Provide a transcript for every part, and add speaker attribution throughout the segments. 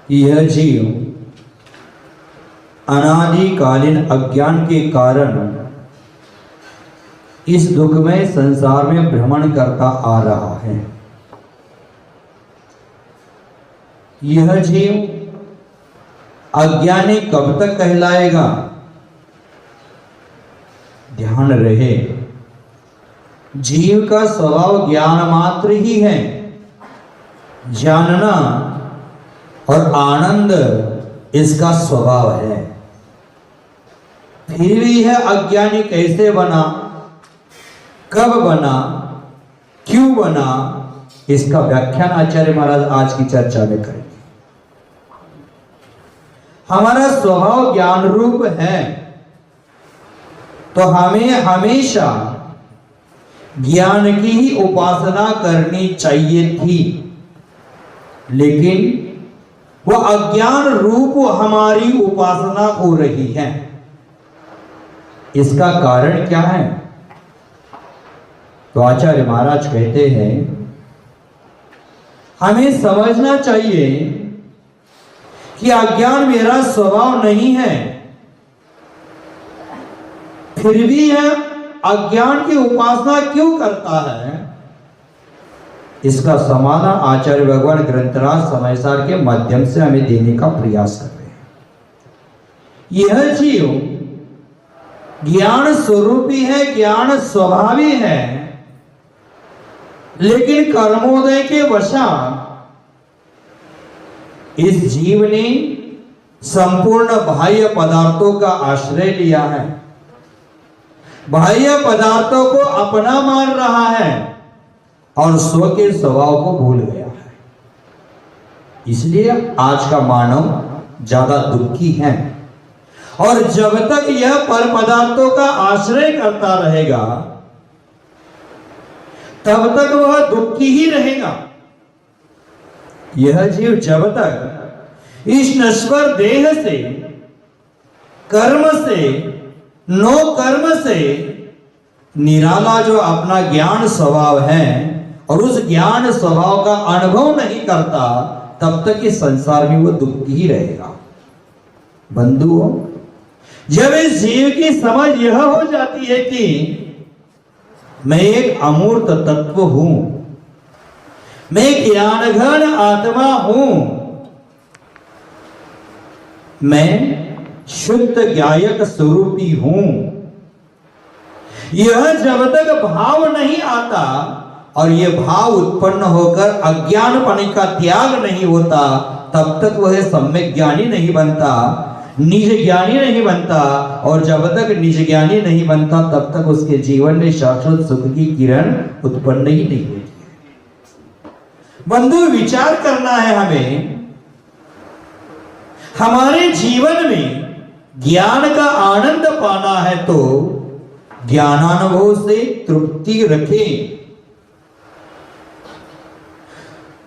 Speaker 1: यह जीव अनादिकालीन अज्ञान के कारण इस दुखमय संसार में भ्रमण करता आ रहा है। यह जीव अज्ञानी कब तक कहलाएगा? ध्यान रहे, जीव का स्वभाव ज्ञान मात्र ही है। जानना और आनंद इसका स्वभाव है। फिर भी यह अज्ञानी कैसे बना, कब बना, क्यों बना, इसका व्याख्यान आचार्य महाराज आज की चर्चा में करेंगे। हमारा स्वभाव ज्ञान रूप है, तो हमें हमेशा ज्ञान की ही उपासना करनी चाहिए थी, लेकिन वह अज्ञान रूप हमारी उपासना हो रही है। इसका कारण क्या है? तो आचार्य महाराज कहते हैं, हमें समझना चाहिए कि अज्ञान मेरा स्वभाव नहीं है, फिर भी यह अज्ञान की उपासना क्यों करता है? इसका समाधान आचार्य भगवान ग्रंथराज समयसार के माध्यम से हमें देने का प्रयास कर रहे हैं। यह जीव ज्ञान स्वरूपी है, ज्ञान स्वभावी है, लेकिन कर्मोदय के वशात इस जीव ने संपूर्ण बाह्य पदार्थों का आश्रय लिया है, बाह्य पदार्थों को अपना मान रहा है और स्व के स्वभाव को भूल गया है। इसलिए आज का मानव ज्यादा दुखी है, और जब तक यह पर पदार्थों का आश्रय करता रहेगा तब तक वह दुखी ही रहेगा। यह जीव जब तक इस नश्वर देह से, कर्म से, नो कर्म से निराला जो अपना ज्ञान स्वभाव है और उस ज्ञान स्वभाव का अनुभव नहीं करता, तब तक इस संसार में वो दुखी ही रहेगा। बंधुओं, जब इस जीव की समझ यह हो जाती है कि मैं एक अमूर्त तत्व हूं, मैं ज्ञानघन आत्मा हूं, मैं शुद्ध ज्ञायक स्वरूपी हूं, यह जब तक भाव नहीं आता और यह भाव उत्पन्न होकर अज्ञानपन का त्याग नहीं होता, तब तक वह सम्यक ज्ञानी नहीं बनता, निज ज्ञानी नहीं बनता, और जब तक निज ज्ञानी नहीं बनता तब तक उसके जीवन में शाश्वत सुख की किरण उत्पन्न ही नहीं होती। बंधु, विचार करना है हमें, हमारे जीवन में ज्ञान का आनंद पाना है तो ज्ञानानुभव से तृप्ति रखें,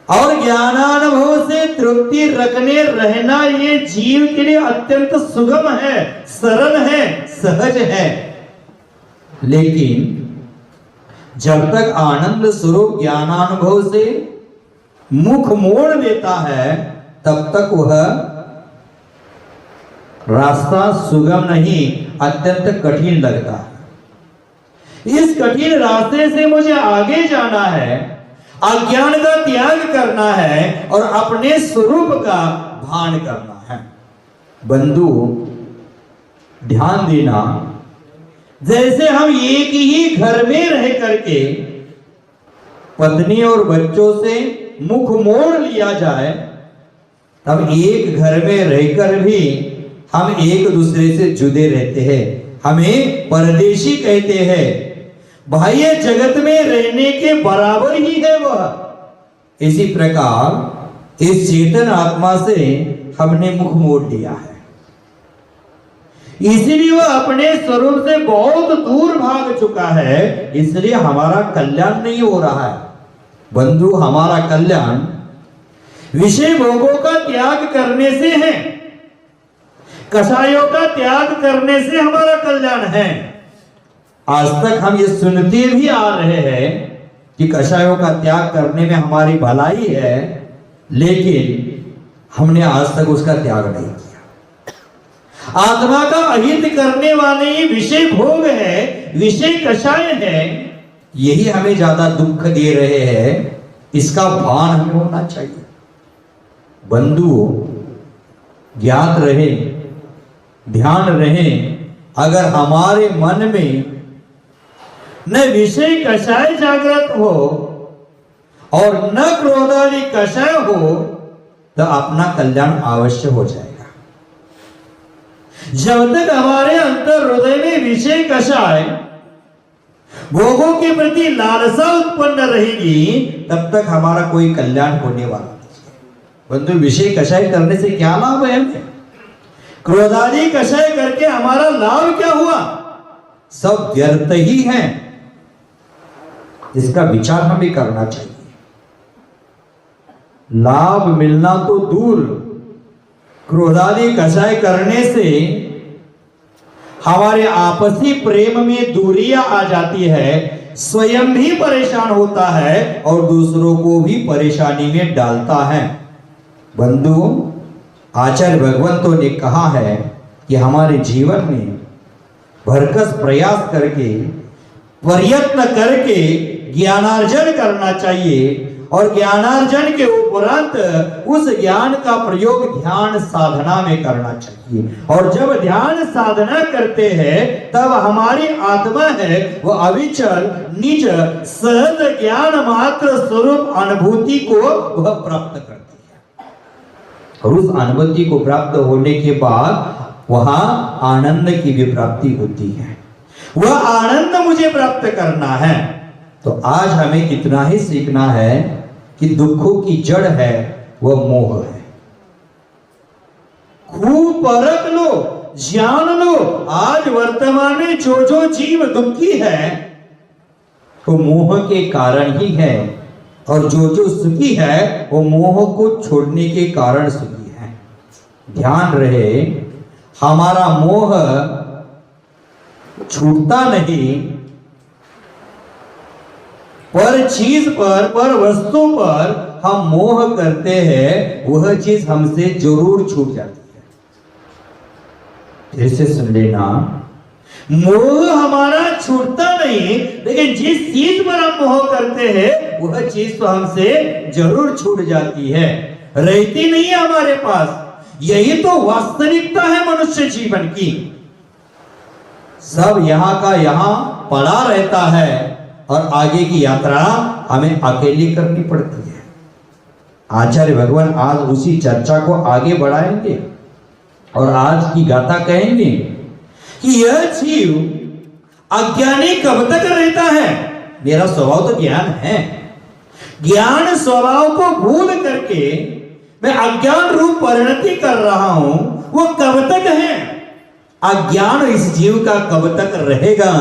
Speaker 1: और ज्ञानानुभव से तृप्ति रखने रहना ये जीव के लिए अत्यंत सुगम है, सरल है, सहज है। लेकिन जब तक आनंद स्वरूप ज्ञानानुभव से मुख मोड़ लेता है, तब तक वह रास्ता सुगम नहीं, अत्यंत कठिन लगता है। इस कठिन रास्ते से मुझे आगे जाना है, अज्ञान का त्याग करना है और अपने स्वरूप का भान करना है। बंधु, ध्यान देना, जैसे हम एक ही घर में रह करके पत्नी और बच्चों से मुख मोड़ लिया जाए, तब एक घर में रहकर भी हम एक दूसरे से जुड़े रहते हैं, हमें परदेशी कहते हैं। बाह्य जगत में रहने के बराबर ही है वह। इसी प्रकार इस चेतन आत्मा से हमने मुख मोड़ लिया है, इसीलिए वह अपने स्वरूप से बहुत दूर भाग चुका है, इसलिए हमारा कल्याण नहीं हो रहा है। बंधु, हमारा कल्याण विषय भोगों का त्याग करने से है, कषायों का त्याग करने से हमारा कल्याण है। आज तक हम ये सुनते भी आ रहे हैं कि कषायों का त्याग करने में हमारी भलाई है, लेकिन हमने आज तक उसका त्याग नहीं किया। आत्मा का अहित करने वाले ये विषय भोग है, विषय कषाय है, यही हमें ज्यादा दुख दे रहे हैं। इसका भान हमें होना चाहिए। बंधुओं, ज्ञात रहे, ध्यान रहे, अगर हमारे मन में न विषय कषाय जागृत हो और न क्रोधादि कषाय हो तो अपना कल्याण अवश्य हो जाएगा। जब तक हमारे अंतर हृदय में विषय कषाय, भोगों के प्रति लालसा उत्पन्न रहेगी, तब तक हमारा कोई कल्याण होने वाला नहीं। परंतु विषय कषाय करने से क्या लाभ है हमें? क्रोधादि कषाय करके हमारा लाभ क्या हुआ? सब व्यर्थ ही है। इसका विचार हमें करना चाहिए। लाभ मिलना तो दूर, क्रोधादि कषाय करने से हमारे आपसी प्रेम में दूरियां आ जाती है, स्वयं भी परेशान होता है और दूसरों को भी परेशानी में डालता है। बंधुओं, आचार्य भगवंतों ने कहा है कि हमारे जीवन में भरकस प्रयास करके, प्रयत्न करके ज्ञानार्जन करना चाहिए और ज्ञानार्जन के उपरांत उस ज्ञान का प्रयोग ध्यान साधना में करना चाहिए। और जब ध्यान साधना करते हैं तब हमारी आत्मा है वो अविचल निज सहज ज्ञान मात्र स्वरूप अनुभूति को वह प्राप्त करती है। और उस अनुभूति को प्राप्त होने के बाद वहां आनंद की भी प्राप्ति होती है। वह आनंद मुझे प्राप्त करना है। तो आज हमें इतना ही सीखना है कि दुखों की जड़ है वह मोह है। खूब परख लो, जान लो, आज वर्तमान में जो जो जीव दुखी है वो मोह के कारण ही है, और जो जो सुखी है वो मोह को छोड़ने के कारण सुखी है। ध्यान रहे, हमारा मोह छूटता नहीं, पर चीज पर वस्तु पर हम मोह करते हैं, वह चीज हमसे जरूर छूट जाती है। फिर से सुन लेना, मोह हमारा छूटता नहीं, लेकिन जिस चीज पर हम मोह करते हैं वह चीज तो हमसे जरूर छूट जाती है, रहती नहीं है हमारे पास। यही तो वास्तविकता है मनुष्य जीवन की। सब यहां का यहां पड़ा रहता है और आगे की यात्रा हमें अकेली करनी पड़ती है। आचार्य भगवान आज उसी चर्चा को आगे बढ़ाएंगे और आज की गाथा कहेंगे कि यह जीव अज्ञानी कब तक रहता है? मेरा स्वभाव तो ज्ञान है, ज्ञान स्वभाव को भूल करके मैं अज्ञान रूप परिणति कर रहा हूं, वो कब तक है? अज्ञान इस जीव का कब तक रहेगा?